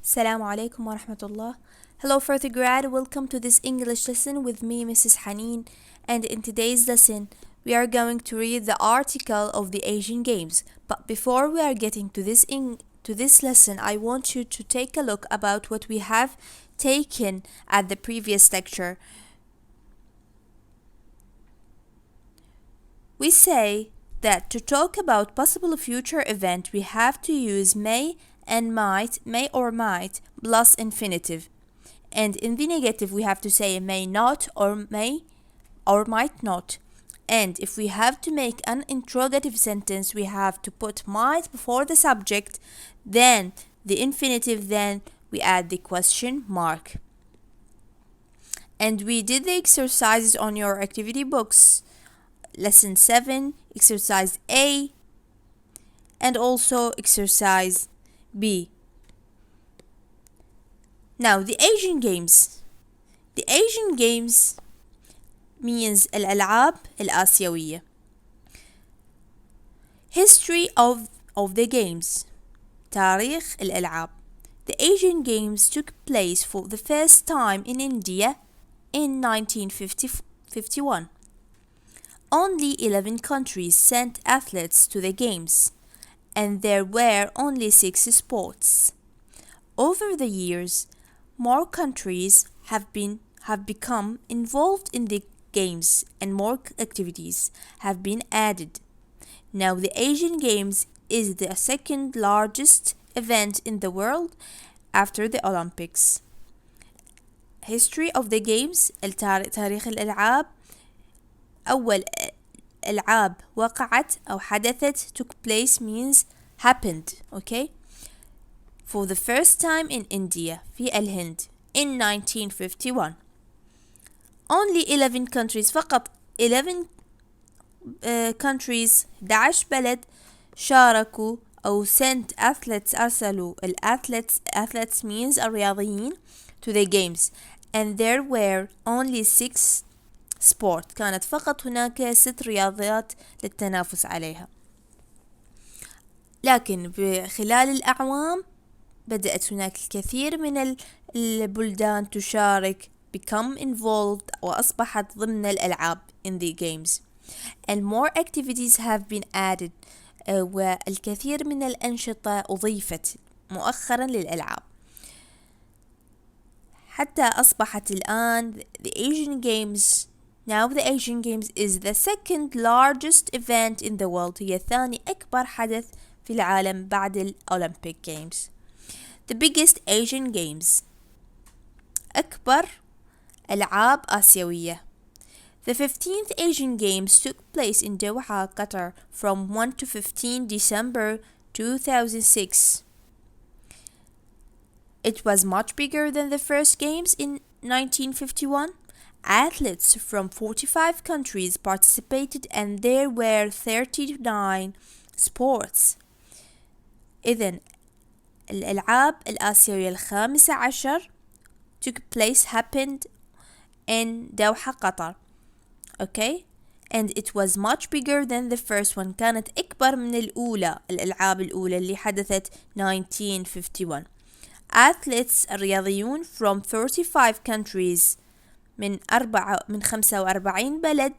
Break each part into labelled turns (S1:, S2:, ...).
S1: Assalamu alaikum wa rahmatullah. Hello, further grad. Welcome to this English lesson with me, Mrs. Haneen. And in today's lesson, we are going to read the article of the Asian Games. But before we are getting to this lesson, I want you to take a look about what we have taken at the previous lecture. We say that to talk about possible future event, we have to use may and may or might plus infinitive. And in the negative, we have to say may not or may or might not. And if we have to make an interrogative sentence, we have to put might before the subject, then the infinitive, then we add the question mark. And we did the exercises on your activity books. Lesson 7, exercise A, and also exercise B. Now the Asian Games. The Asian Games means الألعاب الآسيوية. History of the games. تاريخ الألعاب. The Asian Games took place for the first time in India in 1951. Only 11 countries sent athletes to the games, and there were only 6 sports. Over the years, more countries have become involved in the games and more activities have been added. Now the Asian Games is the second largest event in the world after the Olympics. History of the games. تاريخ الألعاب. أول ألعاب وقعت أو حدثت took place means happened, okay? For the first time in India, في الهند in 1951. Only 11 countries, فقط 11 countries 11 بلد شاركوا أو sent athletes أرسلوا athletes means الرياضيين to the games, and there were only 6 sport. كانت فقط هناك 6 رياضيات للتنافس عليها. لكن خلال الأعوام بدأت هناك الكثير من البلدان تشارك become involved وأصبحت ضمن الألعاب in the games, and more activities have been added. والكثير من الأنشطة أضيفت مؤخرا للألعاب حتى أصبحت الآن the Asian Games. Now the Asian Games is the second largest event in the world. هي ثاني أكبر حدث في العالم بعد الأولمبيك Games. The biggest Asian Games. أكبر ألعاب آسيوية. The 15th Asian Games took place in Doha, Qatar from 1 to 15 December 2006. It was much bigger than the first games in 1951. Athletes from 45 countries participated and there were 39 sports. إذن الألعاب الآسيوية الخامسة عشر took place happened in Doha, Qatar. Okay? And it was much bigger than the first one. كانت أكبر من الأولى الألعاب الأولى اللي حدثت 1951. Athletes الرياضيون from 35 countries من 45 بلد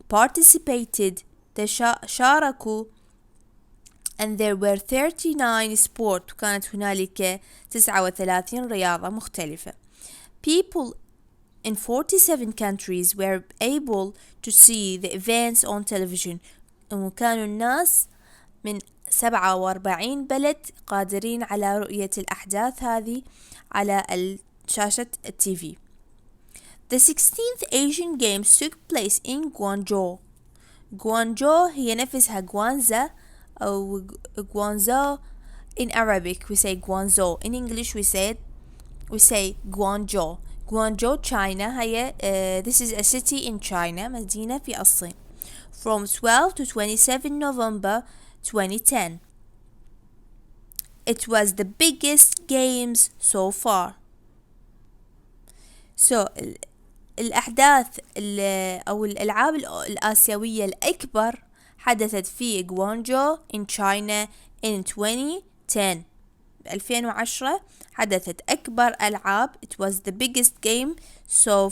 S1: participated شاركوا, and there were 39 sport. كانت هنالك 39 رياضة مختلفة. People in 47 countries were able to see the events on television. وكانوا الناس من 47 بلد قادرين على رؤية الأحداث هذه على شاشة التيفي. The 16th Asian Games took place in Guangzhou. Guangzhou هي نفسها Guangzhou أو Guangzhou. In Arabic we say Guangzhou. In English we say Guangzhou. Guangzhou, China. هي this is a city in China, مدينة في الصين. From 12 to 27 November 2010. It was the biggest games so far. So الأحداث أو الألعاب الآسيوية الأكبر حدثت في Guangzhou in China in 2010. ب2010 حدثت أكبر ألعاب. It was the biggest games so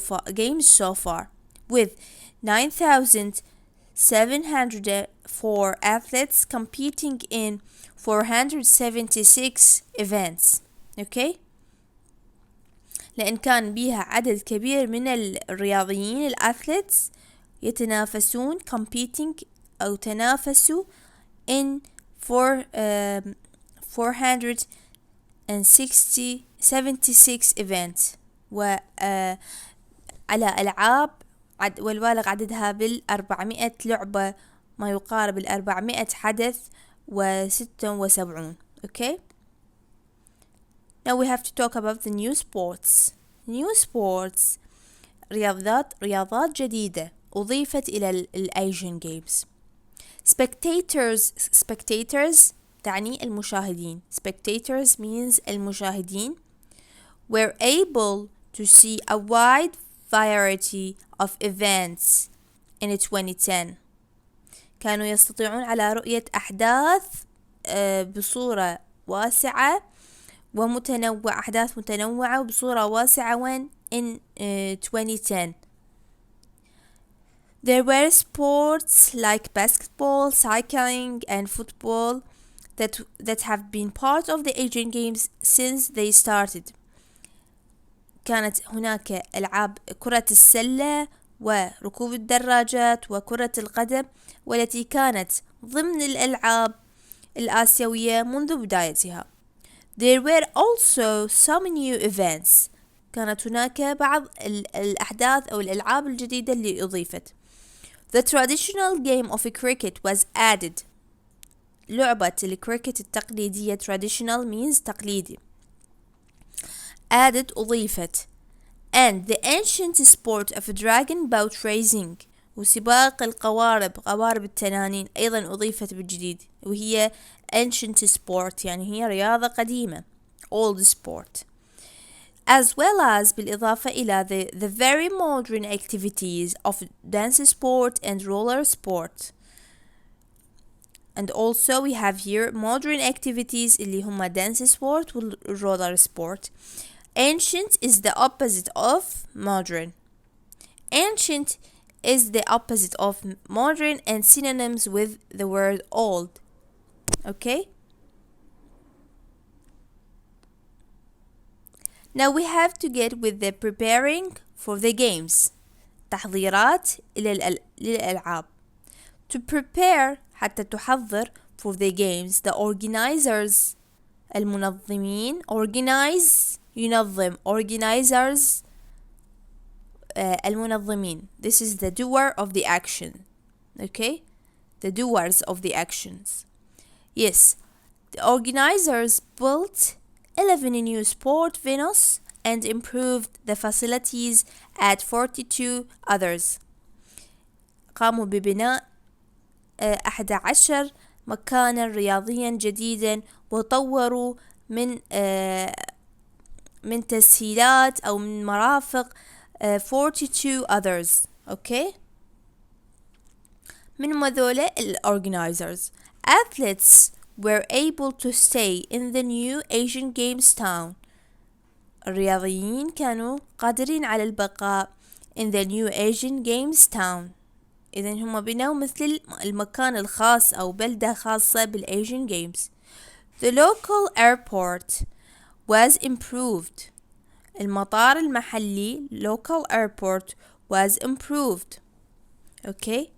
S1: far with 9,704 athletes competing in 476 events. okay. لأن كان بيها عدد كبير من الرياضيين الأثليتس يتنافسون competing أو تنافسوا in 476 events على ألعاب والبالغ عددها 400 لعبة، ما يقارب 400 حدث و76. okay. Now we have to talk about the new sports. New sports رياضات جديدة أضيفت إلى الأيجن Games. Spectators تعني المشاهدين. Spectators means المشاهدين were able to see a wide variety of events in 2010. كانوا يستطيعون على رؤية أحداث بصورة واسعة ومتنوعة، أحداث متنوعة وبصورة واسعة when in 2010. There were sports like basketball, cycling and football that have been part of the Asian Games since they started. كانت هناك ألعاب كرة السلة وركوب الدراجات وكرة القدم، والتي كانت ضمن الألعاب الآسيوية منذ بدايتها. There were also some new events. كانت هناك بعض الأحداث أو الألعاب الجديدة اللي أضيفت. The traditional game of cricket was added. لعبة الكريكت التقليدية traditional means تقليدي. added أضيفت. And the ancient sport of dragon boat racing وسباق قوارب التنانين أيضا أضيفت بالجديد، وهي ancient sport يعني هي رياضة قديمة old sport. As well as بالإضافة إلى the very modern activities of dance sport and roller sport. And also we have here modern activities اللي هما dance sport و roller sport. Ancient is the opposite of modern. Ancient is the opposite of modern and synonyms with the word old. okay. Now we have to get with the preparing for the games. تحضيرات للألعاب. To prepare حتى تحضر for the games, the organizers المنظمين organize ينظم organizers المنظمين. This is the doer of the action. okay. The doers of the actions. Yes, the organizers built 11 new sport venues and improved the facilities at 42 others. قاموا ببناء 11 مكانا رياضيا جديدا وطوروا من تسهيلات أو من مرافق 42 others. okay. من مذولا organizers. Athletes were able to stay in the new Asian Games town. الرياضيين كانوا قادرين على البقاء in the new Asian Games town. إذن هم بنوا مثل المكان الخاص أو بلدة خاصة بالAsian Games. The local airport was improved. المطار المحلي local airport was improved. okay.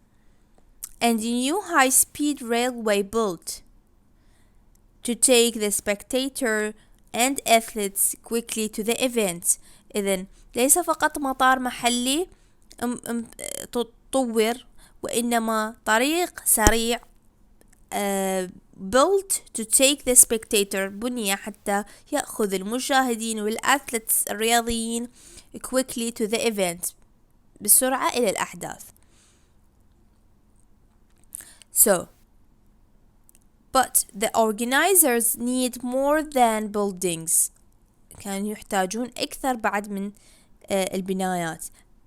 S1: And a new high-speed railway built to take the spectator and athletes quickly to the event. إذن ليس فقط مطار محلي تطور، وإنما طريق سريع built to take the spectator بني حتى يأخذ المشاهدين والأثليتس الرياضيين quickly to the event بسرعة إلى الأحداث. So, but the organizers need more than buildings. كانوا يحتاجون أكثر بعد من البنايات.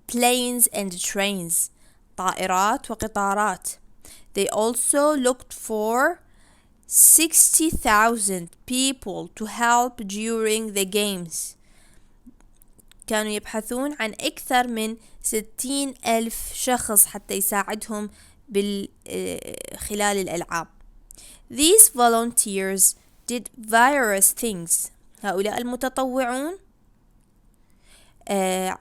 S1: Planes and trains. طائرات وقطارات. They also looked for 60,000 people to help during the games. كانوا يبحثون عن أكثر من 60,000 شخص حتى يساعدهم خلال الألعاب. These volunteers did various things. هؤلاء المتطوعون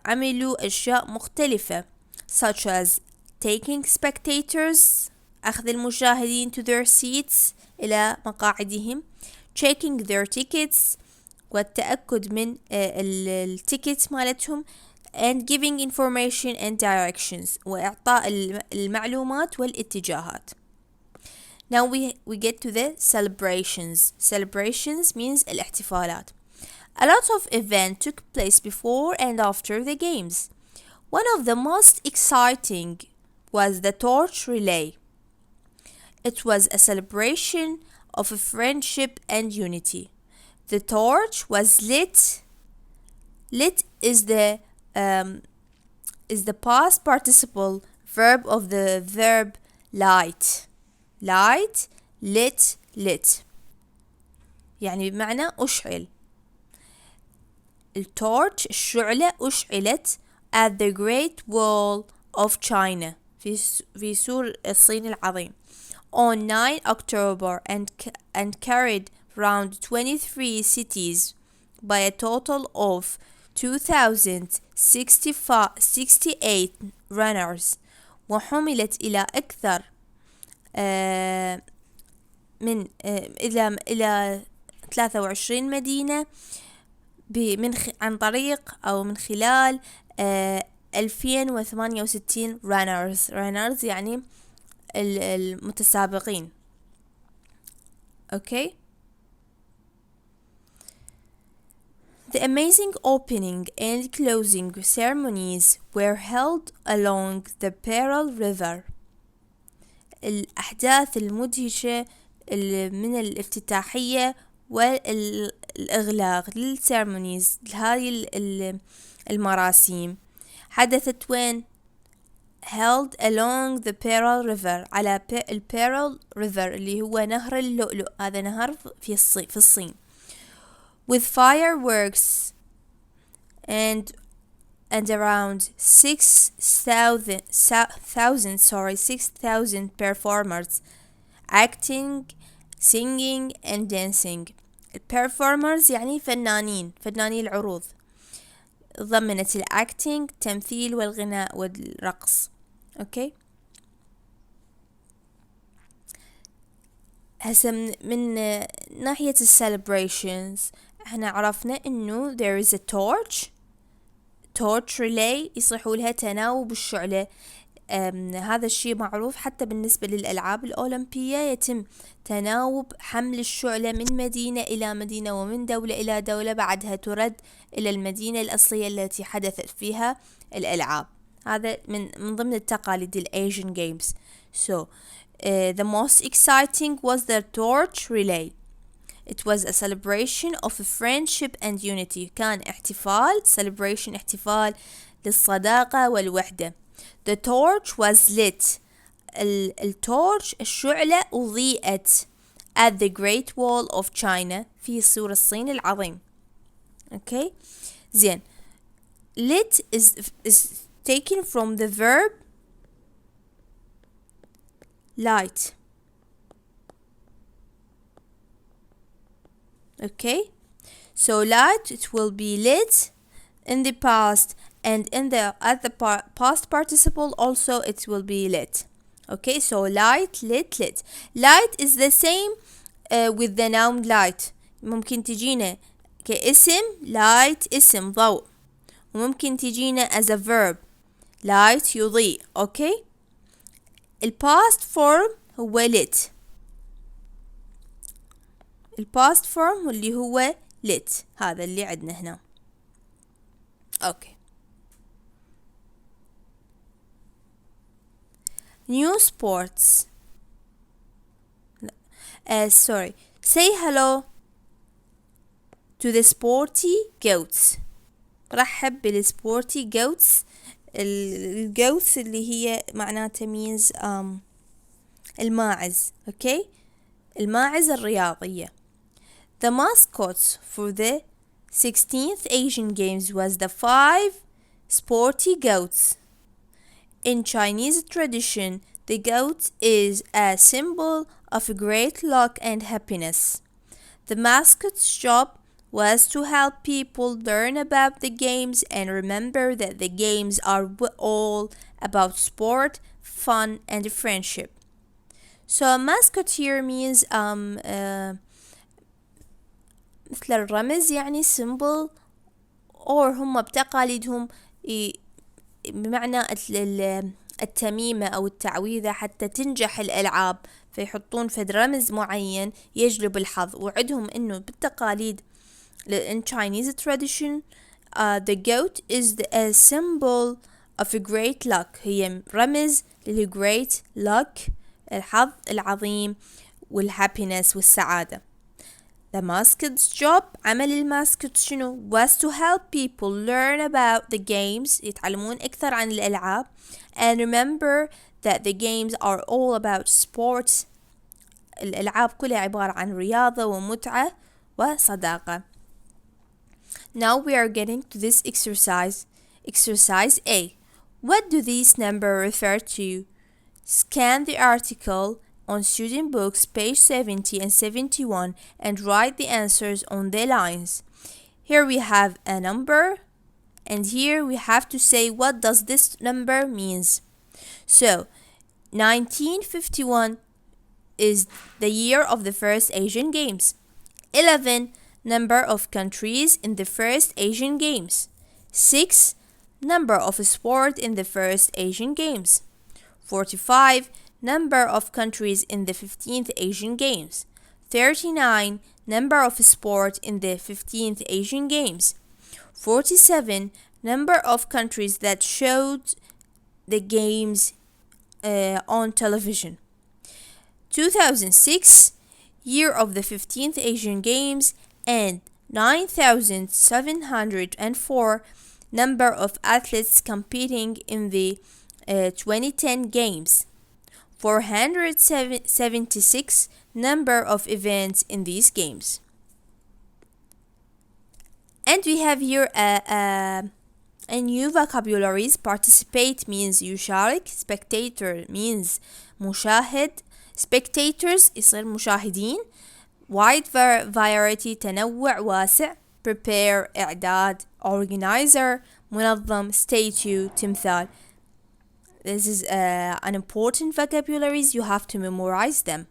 S1: عملوا أشياء مختلفة such as taking spectators أخذ المشاهدين to their seats إلى مقاعدهم, checking their tickets والتأكد من التيكت مالتهم, and giving information and directions وإعطاء المعلومات والاتجاهات. Now we get to the celebrations. Celebrations means الاحتفالات. A lot of events took place before and after the games. One of the most exciting was the torch relay. It was a celebration of friendship and unity. The torch was lit. Lit is the past participle verb of the verb light. Light, lit, lit. يعني بمعنى أشعل. التورch الشعلة أشعلت at the Great Wall of China في سور الصين العظيم on 9 October and carried round 23 cities by a total of 2,068 runners, وحملت إلى أكثر من إلى 23 مدينة عن طريق أو من خلال 2068 runners يعني المتسابقين. Okay. The amazing opening and closing ceremonies were held along the Pearl River. الأحداث المدهشة من الافتتاحية والإغلاق للسيرمونيز هذه المراسيم حدثت وين؟ held along the Pearl River على البيرل ريفر اللي هو نهر اللؤلؤ. هذا نهر في الصين. With fireworks and around 6,000 performers acting, singing and dancing. performers يعني فناني العروض. ضمنت acting تمثيل والغناء والرقص. اوكي. هسه من ناحية celebrations احنا عرفنا انه there is a torch relay يصيحوا لها تناوب الشعلة. هذا الشيء معروف حتى بالنسبة للألعاب الأولمبية يتم تناوب حمل الشعلة من مدينة إلى مدينة ومن دولة إلى دولة بعدها ترد إلى المدينة الأصلية التي حدثت فيها الألعاب. هذا من ضمن التقاليد الAsian Games. So the most exciting was the torch relay. It was a celebration of friendship and unity. كان احتفال celebration احتفال للصداقة والوحدة. The torch was lit. التورش الشعلة أضيئت at the Great Wall of China في سور الصين العظيم. Okay. زين. Lit is taken from the verb light. Okay. So light, it will be lit in the past, and at the past participle also it will be lit. Okay, so light, lit. Light is the same with the noun light. ممكن تجينا كاسم light اسم ضوء, وممكن تجينا as a verb light يضيء. Okay. past form هو lit. past form اللي هو lit. هذا اللي عندنا هنا. Okay. New sports. Say hello to the sporty goats. رحب بالسبورتي goats. الgoats اللي هي معناتها means الماعز. Okay. الماعز الرياضية. The mascots for the 16th Asian Games was the 5 sporty goats. In Chinese tradition, the goat is a symbol of great luck and happiness. The mascot's job was to help people learn about the games and remember that the games are all about sport, fun, and friendship. So a mascot here means مثل الرمز يعني symbol or هم بتقاليدهم بمعنى التميمة أو التعويذة حتى تنجح الألعاب، فيحطون فد رمز معين يجلب الحظ. وعدهم إنه بالتقاليد in Chinese tradition the goat is a symbol of a great luck. هي رمز great luck، الحظ العظيم والhappiness والسعادة. The mascot's job، عمل الماسكوت شنو؟ was to help people learn about the games، يتعلمون أكثر عن الألعاب، and remember that the games are all about sports، الألعاب كلها عبارة عن رياضة ومتعة وصداقة. Now we are getting to this exercise. Exercise A. What do these numbers refer to? Scan the article on student books page 70 and 71 and write the answers on the lines. Here we have a number and here we have to say what does this number means. So 1951 is the year of the first Asian Games. 11 number of countries in the first Asian Games. 6 number of sport in the first Asian Games. 45 number of countries in the 15th Asian Games. 39 number of sport in the 15th Asian Games. 47 number of countries that showed the games on television. 2006 year of the 15th Asian Games, and 9,704 number of athletes competing in the 2010 Games. 476 number of events in these games. And we have here a new vocabularies. Participate means يشارك. Spectator means مشاهد. Spectators يصير مشاهدين. Wide variety تنوع واسع. Prepare إعداد. Organizer منظم. Statue تمثال. This is an important vocabularies. You have to memorize them.